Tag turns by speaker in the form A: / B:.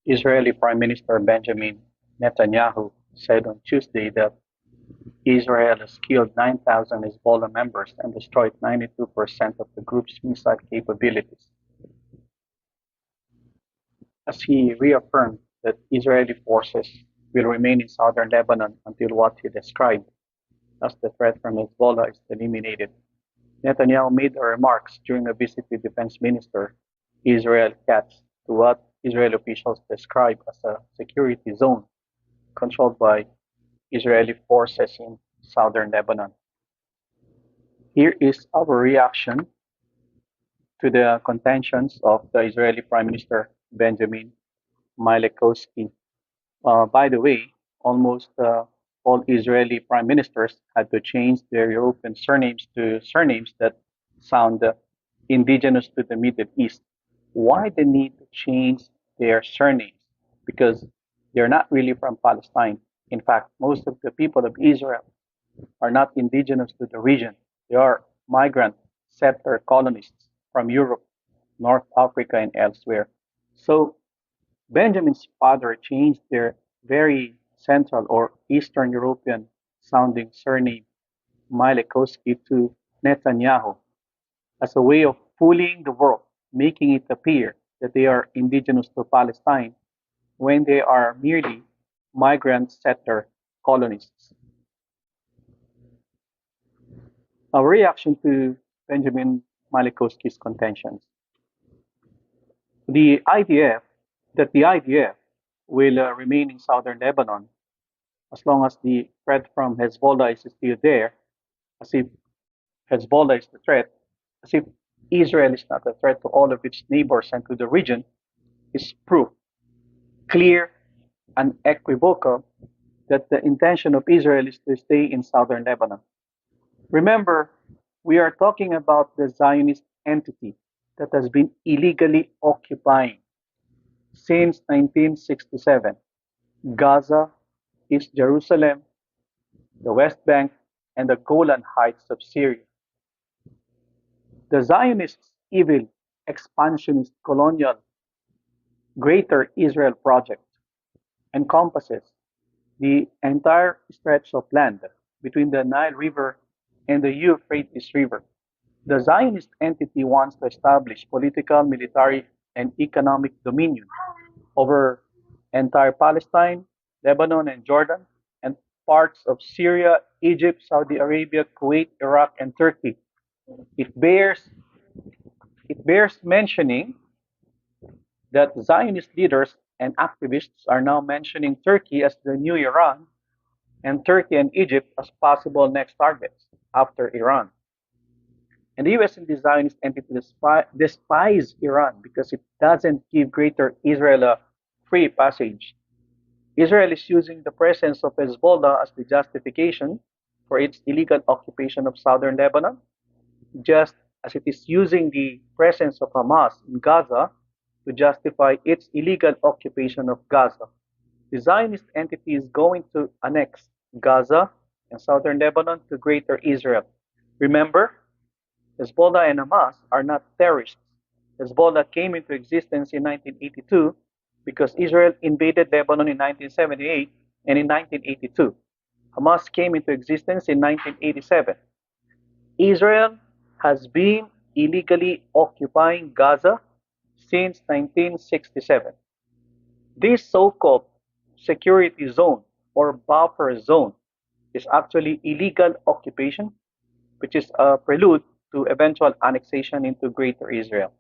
A: Israeli Prime Minister Benjamin Netanyahu said on Tuesday that Israel has killed 9,000 Hezbollah members and destroyed 92% of the group's missile capabilities, as he reaffirmed that Israeli forces will remain in southern Lebanon until what he described as the threat from Hezbollah is eliminated. Netanyahu made the remarks during a visit with Defense Minister Israel Katz to what Israeli officials describe as a security zone controlled by Israeli forces in southern Lebanon. Here is our reaction to the contentions of the Israeli Prime Minister Benjamin Mileikowsky. By the way, almost all Israeli prime ministers had to change their European surnames to surnames that sound indigenous to the Middle East. Why the need to change their surnames? Because they're not really from Palestine. In fact, most of the people of Israel are not indigenous to the region. They are migrant settler colonists from Europe, North Africa, and elsewhere. So Benjamin's father changed their very central or Eastern European sounding surname Mileikowsky to Netanyahu as a way of fooling the world, making it appear that they are indigenous to Palestine when they are merely migrant settler colonists. Our reaction to Benjamin Mileikowsky's contentions. The IDF, that the IDF will remain in southern Lebanon as long as the threat from Hezbollah is still there, as if Hezbollah is the threat, as if Israel is not a threat to all of its neighbors and to the region, is proof, clear and equivocal, that the intention of Israel is to stay in southern Lebanon. Remember, we are talking about the Zionist entity that has been illegally occupying since 1967 Gaza, East Jerusalem, the West Bank, and the Golan Heights of Syria. The Zionists' evil, expansionist, colonial, Greater Israel project encompasses the entire stretch of land between the Nile River and the Euphrates River. The Zionist entity wants to establish political, military, and economic dominion over entire Palestine, Lebanon, and Jordan, and parts of Syria, Egypt, Saudi Arabia, Kuwait, Iraq, and Turkey. It bears, it bears mentioning that Zionist leaders and activists are now mentioning Turkey as the new Iran and Turkey and Egypt as possible next targets after Iran. And the US and the Zionist entity despise Iran because it doesn't give Greater Israel a free passage. Israel is using the presence of Hezbollah as the justification for its illegal occupation of southern Lebanon, just as it is using the presence of Hamas in Gaza to justify its illegal occupation of Gaza. The Zionist entity is going to annex Gaza and southern Lebanon to Greater Israel. Remember, Hezbollah and Hamas are not terrorists. Hezbollah came into existence in 1982 because Israel invaded Lebanon in 1978 and in 1982. Hamas came into existence in 1987. Israel has been illegally occupying Gaza since 1967. This so-called security zone or buffer zone is actually illegal occupation, which is a prelude to eventual annexation into Greater Israel.